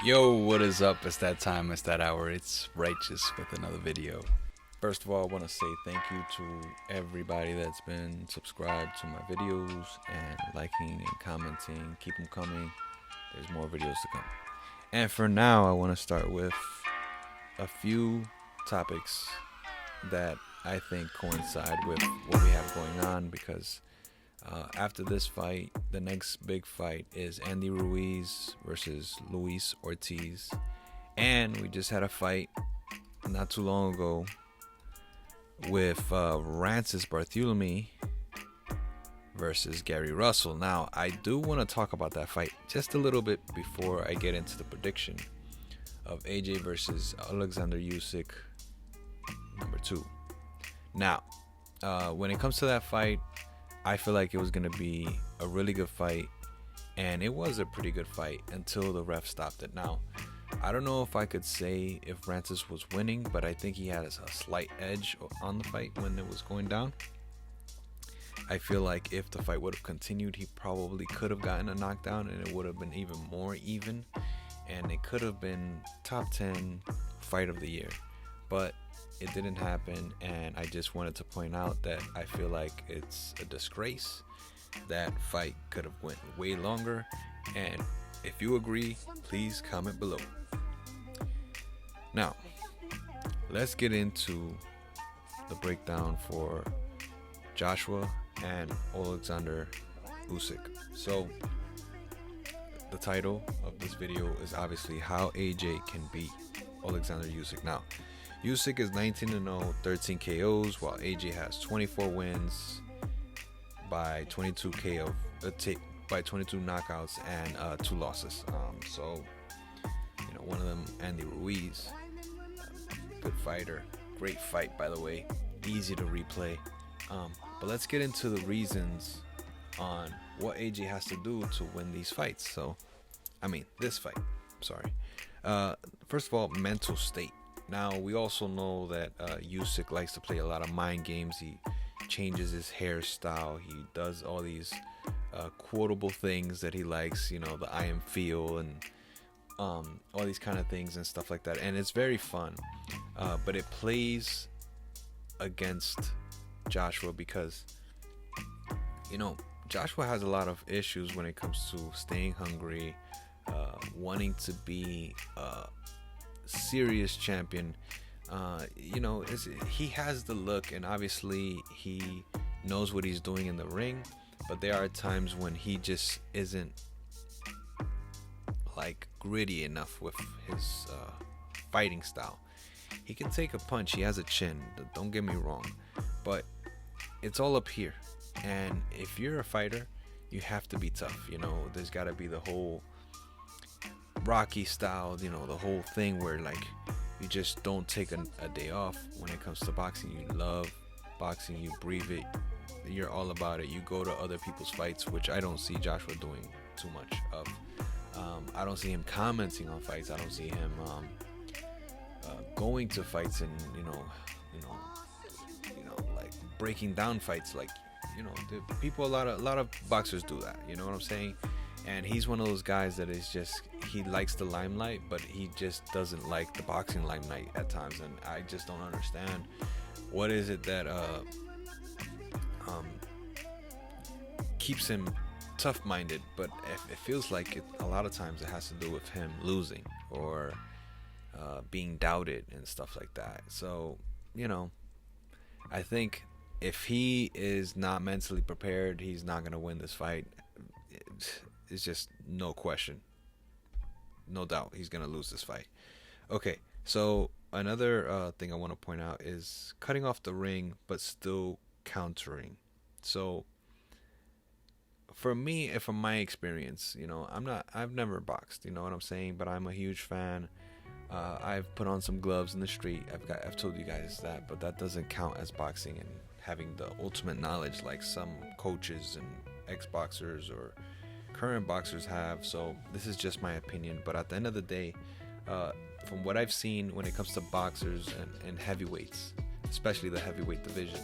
Yo, what is up? It's that time, it's that hour. It's Righteous with another video. First of all, I want to say thank you to everybody that's been subscribed to my videos and liking and commenting. Keep them coming. There's more videos to come. And for now, I want to start with a few topics that I think coincide with what we have going on because after this fight, the next big fight is Andy Ruiz versus Luis Ortiz. And we just had a fight not too long ago with Rancis Bartholomew versus Gary Russell. Now, I do want to talk about that fight just a little bit before I get into the prediction of AJ versus Alexander Usyk #2. Now, when it comes to that fight, I feel like it was going to be a really good fight, and it was a pretty good fight until the ref stopped it. Now, I don't know if I could say if Rancis was winning, but I think he had a slight edge on the fight when it was going down. I feel like if the fight would have continued, he probably could have gotten a knockdown, and it would have been even more even, and it could have been top 10 fight of the year. But it didn't happen, and I just wanted to point out that I feel like it's a disgrace. That fight could have went way longer, and if you agree, please comment below. Now, let's get into the breakdown for Joshua and Alexander Usyk. So, the title of this video is obviously How AJ Can Beat Alexander Usyk. Now, Usyk is 19-0, 13 KOs, while AJ has 24 wins by 22 by 22 knockouts and 2 losses. So, one of them, Andy Ruiz, good fighter, great fight by the way, easy to replay. But let's get into the reasons on what AJ has to do to win these fights. This fight. Sorry. First of all, mental state. Now, we also know that Usyk likes to play a lot of mind games. He changes his hairstyle. He does all these quotable things that he likes, the I am feel and all these kind of things and stuff like that. And it's very fun. But it plays against Joshua because, Joshua has a lot of issues when it comes to staying hungry, wanting to be serious champion. He has the look, and obviously he knows what he's doing in the ring, but there are times when he just isn't like gritty enough with his fighting style. He can take a punch, he has a chin, don't get me wrong, but it's all up here. And if you're a fighter, you have to be tough. There's got to be the whole Rocky style, the whole thing where like you just don't take a day off. When it comes to boxing, you love boxing, you breathe it, you're all about it. You go to other people's fights, which I don't see Joshua doing too much of. I don't see him commenting on fights. I don't see him going to fights and like breaking down fights. Like the people, a lot of boxers do that. You know what I'm saying? And he's one of those guys that is just, he likes the limelight, but he just doesn't like the boxing limelight at times. And I just don't understand what is it that keeps him tough-minded. But it feels like a lot of times it has to do with him losing or being doubted and stuff like that. So, I think if he is not mentally prepared, he's not going to win this fight. It's just no question, no doubt he's gonna lose this fight. Okay, so another thing I want to point out is cutting off the ring but still countering. So for me, from my experience, I've never boxed, you know what I'm saying, but I'm a huge fan. I've put on some gloves in the street. I've told you guys that, but that doesn't count as boxing and having the ultimate knowledge like some coaches and ex-boxers or current boxers have. So this is just my opinion, but at the end of the day, from what I've seen when it comes to boxers and heavyweights, especially the heavyweight division,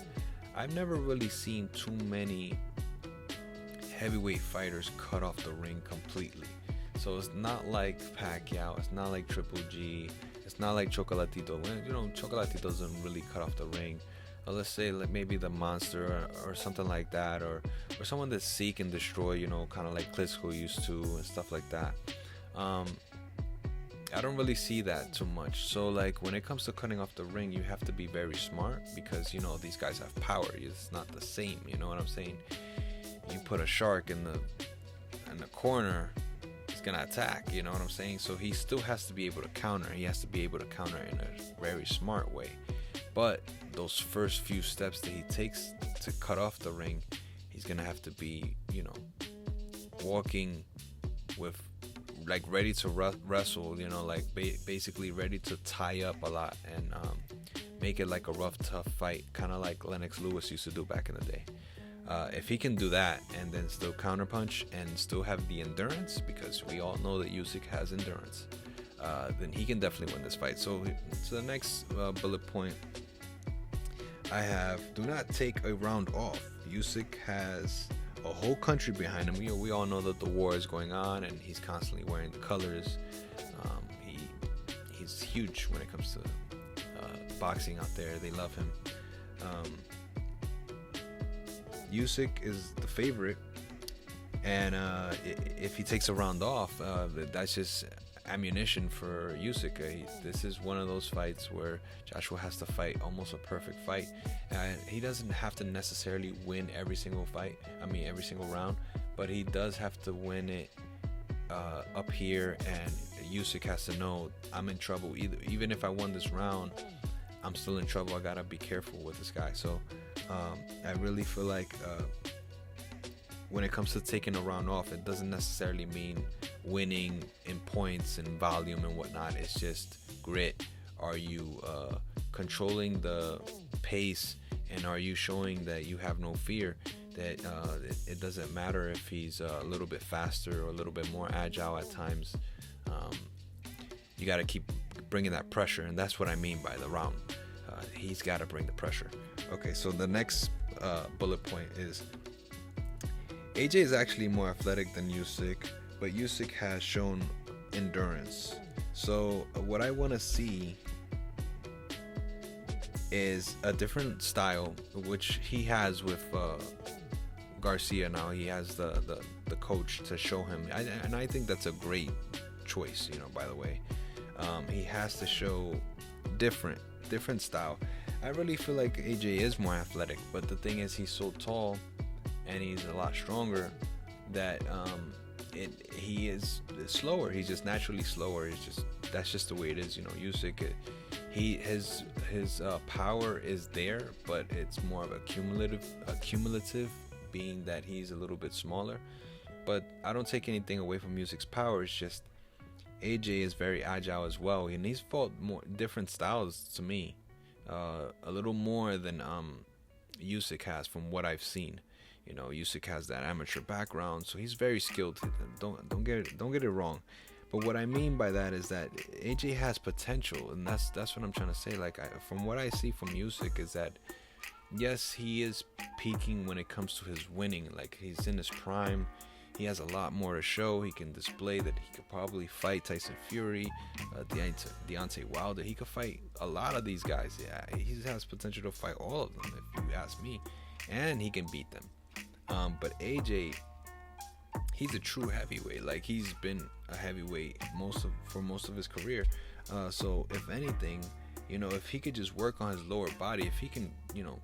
I've never really seen too many heavyweight fighters cut off the ring completely. So it's not like Pacquiao, it's not like Triple G, it's not like Chocolatito. You know, Chocolatito doesn't really cut off the ring. Or let's say like maybe the Monster, or something like that, or someone that seek and destroy, you know, kind of like Klitschko used to and stuff like that. I don't really see that too much. So like when it comes to cutting off the ring, you have to be very smart, because you know these guys have power. It's not the same. You know what I'm saying? You put a shark in the corner, he's gonna attack. You know what I'm saying? So he still has to be able to counter. He has to be able to counter in a very smart way. But those first few steps that he takes to cut off the ring, he's gonna have to be, you know, walking with, like, ready to wrestle, you know, like basically ready to tie up a lot, and make it like a rough, tough fight, kind of like Lennox Lewis used to do back in the day. If he can do that and then still counterpunch and still have the endurance, because we all know that Usyk has endurance, then he can definitely win this fight. So the next bullet point I have: do not take a round off. Usyk has a whole country behind him. We all know that the war is going on, and he's constantly wearing the colors. He's huge when it comes to boxing out there. They love him. Usyk is the favorite, and if he takes a round off, that's just ammunition for Usyk. This is one of those fights where Joshua has to fight almost a perfect fight. He doesn't have to necessarily win every single fight, every single round, but he does have to win it up here, and Usyk has to know, I'm in trouble. Even if I won this round, I'm still in trouble. I gotta be careful with this guy. So I really feel like when it comes to taking a round off, it doesn't necessarily mean winning in points and volume and whatnot. It's just grit. Are you controlling the pace, and are you showing that you have no fear, that it doesn't matter if he's a little bit faster or a little bit more agile at times. You got to keep bringing that pressure, and that's what I mean by the round. He's got to bring the pressure. Okay, so the next bullet point is AJ is actually more athletic than Usyk, but Usyk has shown endurance. So what I want to see is a different style, which he has with Garcia now. He has the coach to show him, and I think that's a great choice, you know, by the way. He has to show different style. I really feel like AJ is more athletic, but the thing is, he's so tall and he's a lot stronger that he is slower. He's just naturally slower. That's just the way it is, you know. Usyk, his power is there, but it's more of a cumulative, being that he's a little bit smaller. But I don't take anything away from Usyk's power. It's just AJ is very agile as well, and he's fought more different styles to me, a little more than Usyk has, from what I've seen. You know, Usyk has that amateur background, so he's very skilled. Don't get it wrong. But what I mean by that is that AJ has potential, and that's what I'm trying to say. Like, from what I see from Usyk is that, yes, he is peaking when it comes to his winning. Like, he's in his prime. He has a lot more to show. He can display that he could probably fight Tyson Fury, Deontay Wilder. He could fight a lot of these guys. Yeah, he has potential to fight all of them, if you ask me, and he can beat them. But AJ, he's a true heavyweight. Like, he's been a heavyweight for most of his career. So if anything, you know, if he could just work on his lower body, if he can, you know,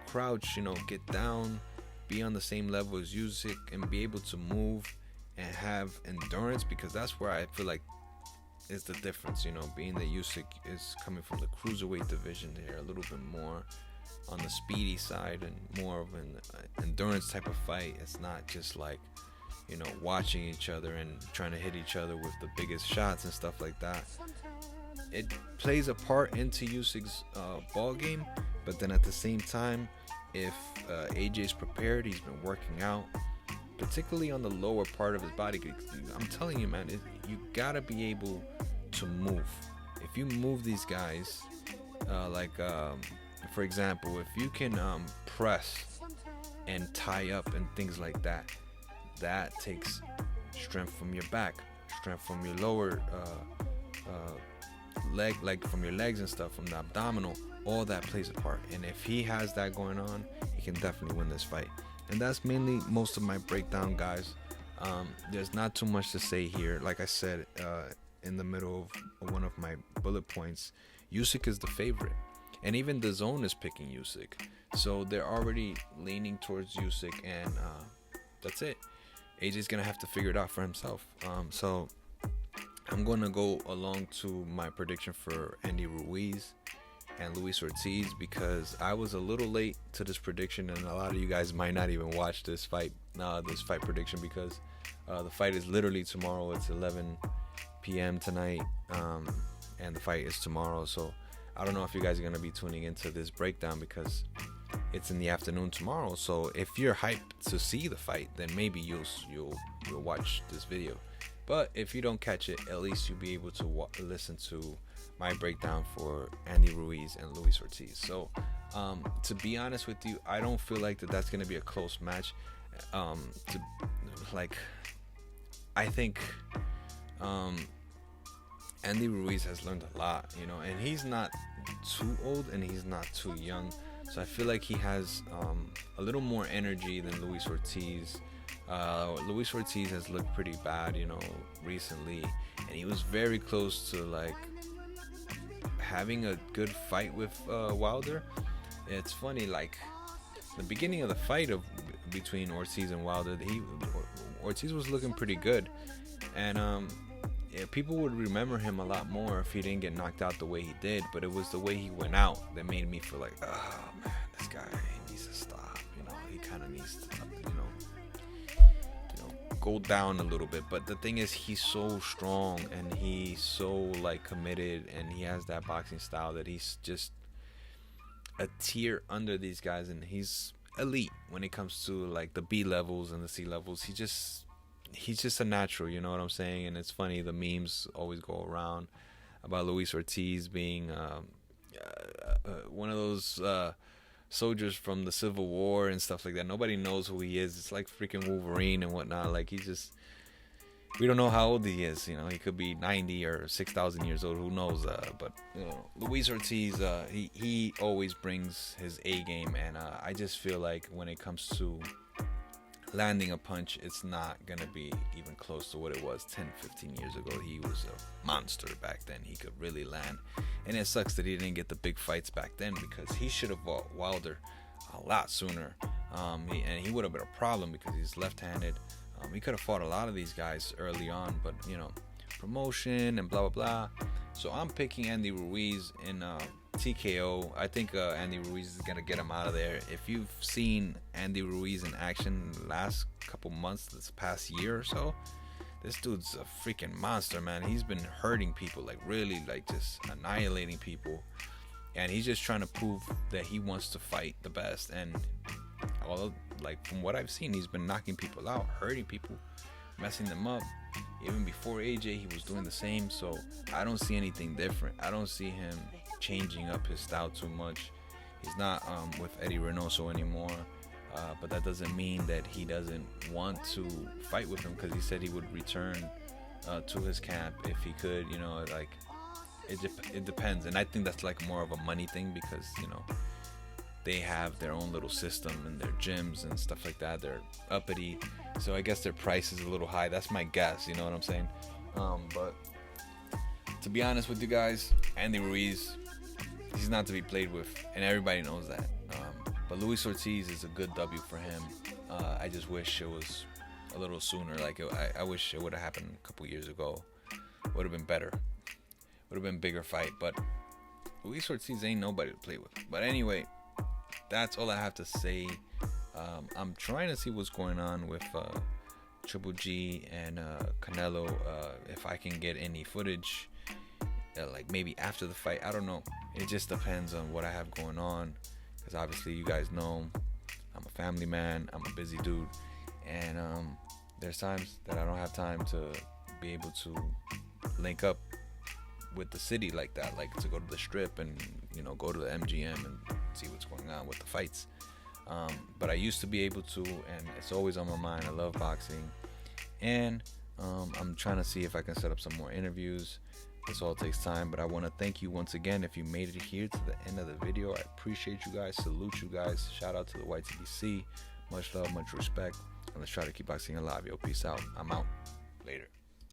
crouch, you know, get down, be on the same level as Usyk, and be able to move and have endurance, because that's where I feel like is the difference, you know, being that Usyk is coming from the cruiserweight division. They're a little bit more on the speedy side and more of an endurance type of fight. It's not just like, you know, watching each other and trying to hit each other with the biggest shots and stuff like that. It plays a part into Usyk's ball game, but then at the same time, if AJ's prepared, he's been working out, particularly on the lower part of his body. I'm telling you, man, you gotta be able to move. If you move these guys, for example, if you can press and tie up and things like that, that takes strength from your back. strength from your lower leg, like from your legs and stuff, from the abdominal. All that plays a part, and if he has that going on, he can definitely win this fight. And that's mainly most of my breakdown, guys. There's not too much to say here. Like I said in the middle of one of my bullet points, Usyk is the favorite, and even the zone is picking Usyk, so they're already leaning towards Usyk, and that's it. AJ's gonna have to figure it out for himself. So I'm gonna go along to my prediction for Andy Ruiz and Luis Ortiz, because I was a little late to this prediction, and a lot of you guys might not even watch this fight prediction, because the fight is literally tomorrow. It's 11 p.m. tonight, and the fight is tomorrow. So I don't know if you guys are gonna be tuning into this breakdown, because it's in the afternoon tomorrow. So if you're hyped to see the fight, then maybe you'll watch this video. But if you don't catch it, at least you'll be able to listen to my breakdown for Andy Ruiz and Luis Ortiz. So to be honest with you, I don't feel like that's going to be a close match. I think Andy Ruiz has learned a lot, and he's not too old and he's not too young. So I feel like he has a little more energy than Luis Ortiz. Luis Ortiz has looked pretty bad, recently, and he was very close to having a good fight with Wilder. It's funny, the beginning of the fight between Ortiz and Wilder, Ortiz was looking pretty good, and people would remember him a lot more if he didn't get knocked out the way he did. But it was the way he went out that made me feel like, oh man, this guy needs to stop. He kind of needs to, go down a little bit. But the thing is, he's so strong and he's so committed, and he has that boxing style that he's just a tier under these guys, and he's elite when it comes to the B levels and the C levels. He's just a natural, you know what I'm saying? And it's funny, the memes always go around about Luis Ortiz being one of those soldiers from the Civil War and stuff like that. Nobody knows who he is. It's like freaking Wolverine and whatnot. We don't know how old he is. He could be 90 or 6,000 years old. Who knows? But Luis Ortiz, he always brings his A game, and I just feel like when it comes to landing a punch, it's not gonna be even close to what it was 10-15 years ago. He was a monster back then. He could really land, and it sucks that he didn't get the big fights back then, because he should have fought Wilder a lot sooner, and he would have been a problem because he's left-handed. He could have fought a lot of these guys early on, but promotion and blah blah blah. So I'm picking Andy Ruiz in TKO. I think Andy Ruiz is gonna get him out of there. If you've seen Andy Ruiz in action the last couple months, this past year or so, this dude's a freaking monster, man. He's been hurting people, really, just annihilating people, and he's just trying to prove that he wants to fight the best. And from what I've seen, he's been knocking people out, hurting people, messing them up. Even before AJ, he was doing the same. So I don't see anything different. I don't see him changing up his style too much. He's not with Eddie Reynoso anymore, but that doesn't mean that he doesn't want to fight with him, because he said he would return to his camp if he could. It depends, and I think that's more of a money thing, because they have their own little system and their gyms and stuff like that. They're uppity, so I guess their price is a little high. That's my guess, you know what I'm saying? But to be honest with you guys, Andy Ruiz, he's not to be played with, and everybody knows that. But Luis Ortiz is a good W for him. I just wish it was a little sooner. I wish it would have happened a couple years ago. Would have been better. Would have been a bigger fight. But Luis Ortiz ain't nobody to play with. But anyway, that's all I have to say. I'm trying to see what's going on with Triple G and Canelo. If I can get any footage, maybe after the fight. I don't know. It just depends on what I have going on, because obviously you guys know I'm a family man. I'm a busy dude, and there's times that I don't have time to be able to link up with the city like that, to go to the strip and go to the MGM and see what's going on with the fights. But I used to be able to, and it's always on my mind. I love boxing, and I'm trying to see if I can set up some more interviews. This all takes time, but I want to thank you once again if you made it here to the end of the video. I appreciate you guys, salute you guys, shout out to the YTBC, much love, much respect, and let's try to keep boxing alive. Yo, peace out. I'm out. Later.